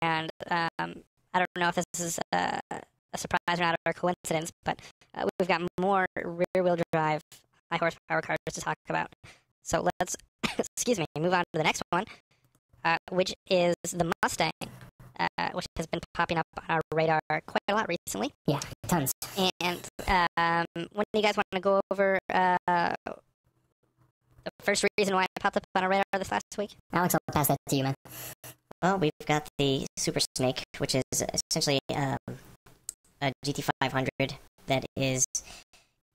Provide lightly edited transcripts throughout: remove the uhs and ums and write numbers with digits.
I don't know if this is a surprise or not, or a coincidence, but we've got more rear-wheel drive, high-horsepower cars to talk about. So let's, excuse me, move on to the next one, which is the Mustang, which has been popping up on our radar quite a lot recently. Yeah, tons. And when do you guys want to go over the first reason why it popped up on our radar this last week? Alex, I'll pass that to you, man. Well, we've got the Super Snake, which is essentially a GT500 that is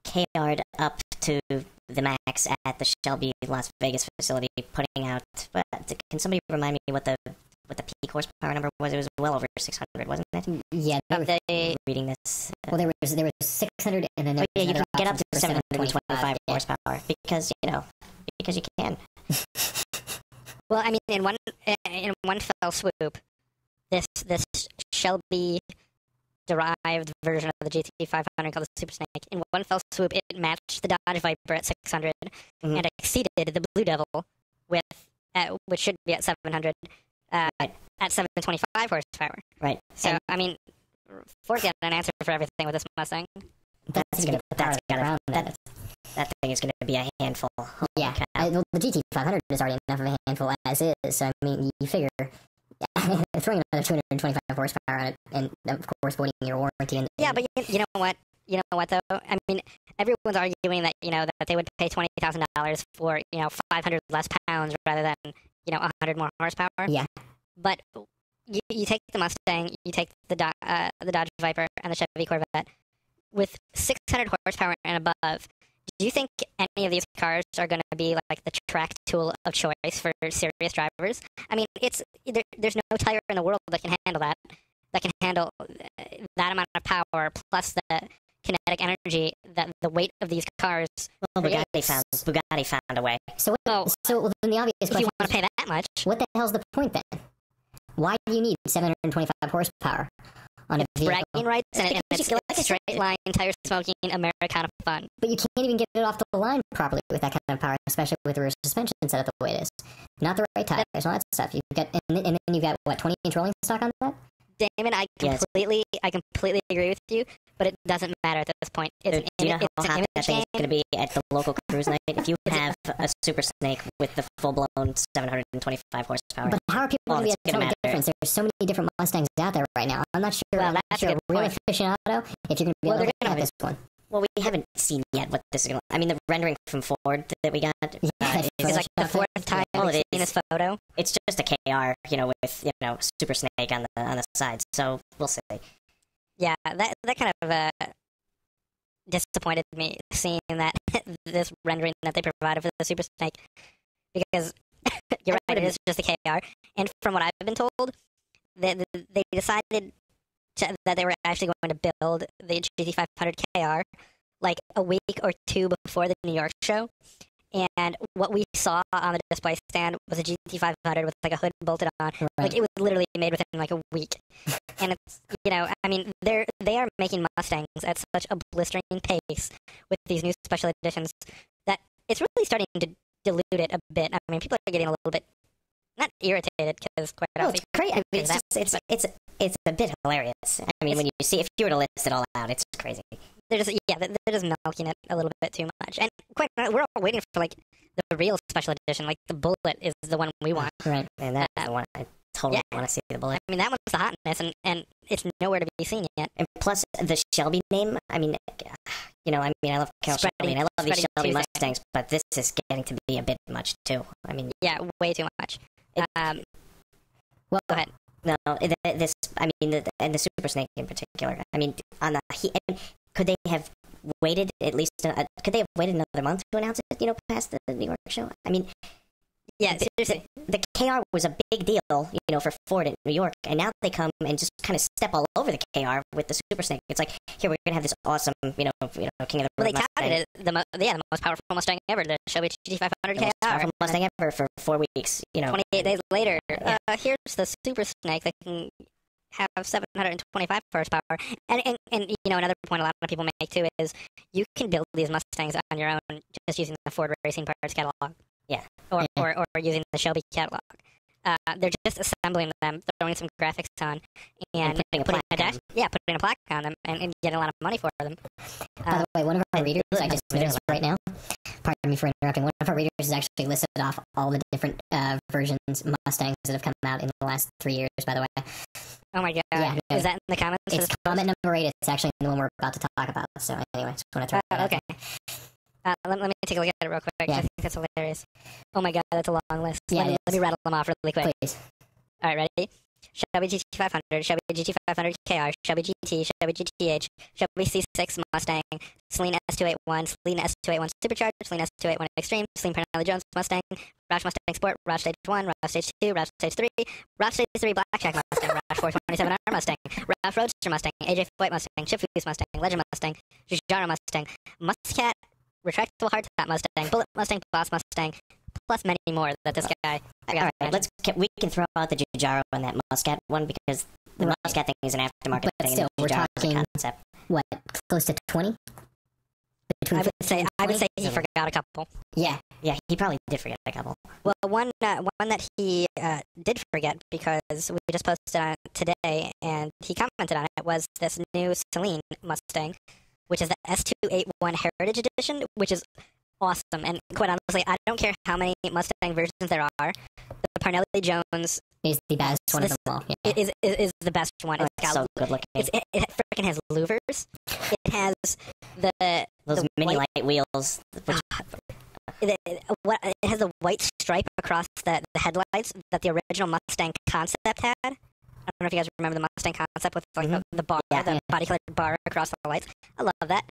KR'd up to the max at the Shelby Las Vegas facility, putting out. But can somebody remind me what the peak horsepower number was? It was well over 600, wasn't it? Yeah, they reading this. Well, there was 600, and then there was you can get up to 725 yeah. horsepower because you can. Well, I mean, in one fell swoop, this Shelby derived version of the GT500 called the Super Snake, in one fell swoop, it matched the Dodge Viper at 600 and exceeded the Blue Devil with which should be at 700 at 725 horsepower. Right. So, I mean, Ford got an answer for everything with this Mustang. That thing is going to be a handful. Yeah, the GT500 is already enough of a handful as is. So I mean, you figure throwing another 225 horsepower on it, and of course voiding your warranty. Yeah, but you know what? You know what though? I mean, everyone's arguing that that they would pay $20,000 for 500 less pounds rather than 100 more horsepower. Yeah. But you take the Mustang, you take the Dodge Viper and the Chevy Corvette with 600 horsepower and above. Do you think any of these cars are going to be like the track tool of choice for serious drivers? I mean, there's no tire in the world that can handle that. That can handle that amount of power plus the kinetic energy that the weight of these cars. Well, Bugatti found a way. So then the obvious question: if you want to pay that much, what the hell's the point then? Why do you need 725 horsepower on a vehicle? Bragging rights and it's straight line, tire smoking, Americana fun. But you can't even get it off the line properly with that kind of power, especially with the rear suspension set up the way it is. Not the right tires, all that stuff. You've got, and then you've got, what, 20-inch rolling stock on that? Damon, I completely agree with you, but it doesn't matter at this point. Do you know how hot that thing is going to be at the local cruise night? If you have a Super Snake with the full-blown 725 horsepower. But how are people going to be a total difference? There's so many different Mustangs out there right now. I'm not sure. Well, that's a real efficient auto if you're going to be able to have this one. Well, we haven't seen yet what this is going to... I mean, the rendering from Ford that we got... is like the fourth time we've seen this photo. It's just a KR, with, Super Snake on the sides. So, we'll see. Yeah, that kind of disappointed me, seeing that this rendering that they provided for the Super Snake. Because, you're right, it is just a KR. And from what I've been told, they decided that they were actually going to build the GT500 KR like a week or two before the New York show. And what we saw on the display stand was a GT500 with like a hood bolted on. Right. Like it was literally made within like a week. And it's, I mean, they are making Mustangs at such a blistering pace with these new special editions that it's really starting to dilute it a bit. I mean, people are getting a little bit, not irritated, because quite honestly, it's crazy. I mean, it's a bit hilarious. I mean, when you see, if you were to list it all out, it's crazy. They're just milking it a little bit too much. And we're all waiting for like the real special edition. Like the Bullet is the one we want. Right. And that's the one I totally want to see, the Bullet. I mean, that one's the hotness, and it's nowhere to be seen yet. And plus the Shelby name. I mean, I love Carroll Shelby. I love these Shelby Mustangs, but this is getting to be a bit much too. I mean, yeah, way too much. Well, go ahead. No, and the Super Snake in particular. I mean, could they have waited at least? Could they have waited another month to announce it? Past the New York show. I mean, yeah, the KR was a big deal, for Ford in New York, and now they come and just kind of step all over the KR with the Super Snake. It's like, here, we're gonna have this awesome, King of the Road. Well, they touted it the most powerful Mustang ever, the Shelby GT500 KR. Most powerful Mustang ever for 4 weeks. 28 days later, here's the Super Snake that can have 725 horsepower. And another point a lot of people make too is you can build these Mustangs on your own just using the Ford Racing Parts catalog. Yeah. Or using the Shelby catalog. They're just assembling them, throwing some graphics on, and putting putting a plaque on them, and getting a lot of money for them. By the way, one of our readers, I just noticed right now, pardon me for interrupting, one of our readers has actually listed off all the different versions, Mustangs, that have come out in the last 3 years, by the way. Oh my god. Yeah, no, is that in the comments? It's comment number 8. It's actually the one we're about to talk about. So anyway, just want to throw that okay. Let me take a look at it real quick. Yeah. I think that's hilarious. Oh my god, that's a long list. Yeah, let me rattle them off really quick. Please. All right, ready? Shelby GT500, Shelby GT500 KR, Shelby GT, Shelby GTH, Shelby C6 Mustang, Celine S281, Celine S281 Supercharged, Celine S281 Extreme, Celine Parnelli Jones Mustang, Roush Mustang Sport, Roush Stage 1, Roush Stage 2, Roush Stage 3, Roush Stage 3 Blackjack Mustang, Roush 427R Mustang, Roush Roadster Mustang, AJ Foyt Mustang, Chip Fuse Mustang, Legend Mustang, Jujara Mustang, Muscat Retractable Hardtop Mustang, Bullet Mustang, Boss Mustang, plus many more that this guy. All right, we can throw out the Jujaro and that Muscat one because the Muscat thing is an aftermarket thing. Still, we're talking concept. What, close to 20? I would say he forgot a couple. Yeah, he probably did forget a couple. Well, one that he did forget because we just posted on it today, and he commented on it, was this new Celine Mustang, which is the S281 Heritage Edition, which is awesome. And quite honestly, I don't care how many Mustang versions there are. The Parnelli Jones is the best one of them all. Yeah. Is the best one. It's so good looking. It freaking has louvers. It has those mini light wheels. It has the white stripe across the headlights that the original Mustang concept had. I don't know if you guys remember the Mustang concept with the bar, the body colored bar across the lights. I love that.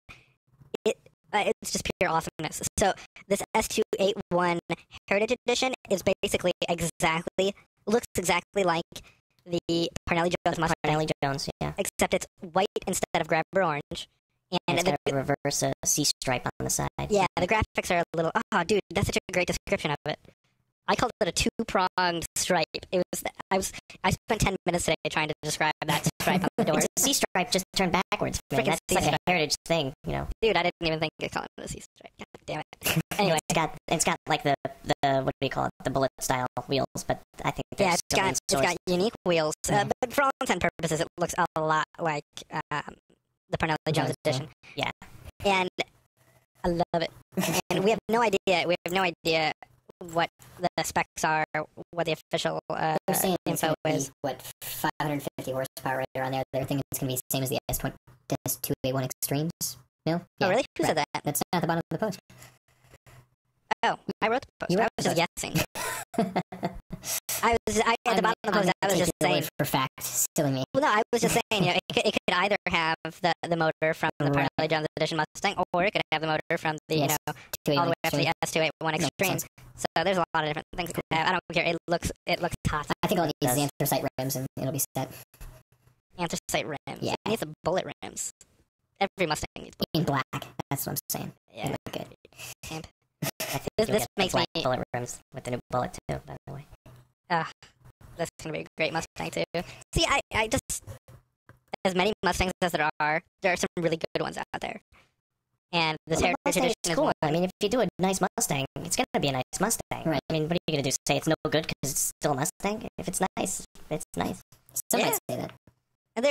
It's just pure awesomeness. So this S281 Heritage Edition is basically looks exactly like the Parnelli Jones Mustang. Parnelli Jones, yeah. Except it's white instead of grabber orange. And it's got a reverse C stripe on the side. Yeah, the graphics are a little... Oh, dude, that's such a great description of it. I called it a two-pronged stripe. I spent 10 minutes today trying to describe that stripe on the door. It's a C stripe just turned backwards. That's like a heritage thing, you know. Dude, I didn't even think of calling it a C stripe. God damn it. Anyway, it's got like the what do you call it? The bullet style wheels, but I think it's got unique wheels. But for all intents and purposes, it looks a lot like the Parnelli Jones edition. Yeah, and I love it. And we have no idea what the specs are, what the official info is. What, 550 horsepower right around there? They're thinking it's going to be the same as the S281 Extremes. No? Yeah, oh, really? Who said that? That's at the bottom of the post. Oh, I wrote the post. I was just guessing. At the bottom of the post, I was just saying. For fact, silly me. Well, no, I was just saying, it could either have the motor from the Parnelli Jones Edition Mustang, or it could have the motor from the, all the way up to the S281 Extreme. So there's a lot of different things. I don't care. It looks hot. I think all it needs is anthracite rims, and it'll be set. Anthracite rims. Yeah. It needs the bullet rims. Every Mustang needs bullet in black. That's what I'm saying. Yeah. Good. Camp. I think this makes me bullet rims with the new bullet too. By the way. That's gonna be a great Mustang too. See, I just, as many Mustangs as there are some really good ones out there. And this Heritage Edition is cool. one. I mean, if you do a nice Mustang, it's gonna be a nice Mustang. Right. I mean, what are you gonna do? Say it's no good because it's still a Mustang? If it's nice, it's nice. Some might say that. And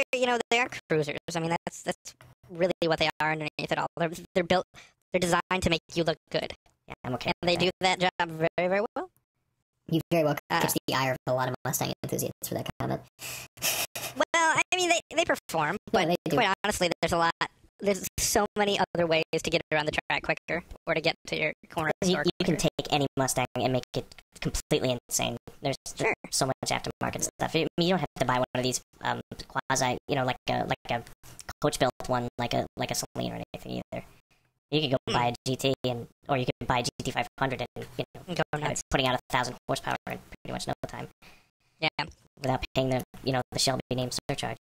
they are cruisers. I mean, that's really what they are underneath it all. They're built. They're designed to make you look good. Yeah, I'm okay. And they do that job very, very well. You very well catch the ire of a lot of Mustang enthusiasts for that comment. Well, I mean, they perform, but quite honestly, there's so many other ways to get around the track quicker or to get to your corner. You can take any Mustang and make it completely insane. There's so much aftermarket stuff. You don't have to buy one of these quasi, like a coach built one, like a Celine or anything either. You could go buy a GT, or you could buy a GT500 and have it putting out 1,000 horsepower in pretty much no time. Yeah, without paying the Shelby name surcharge.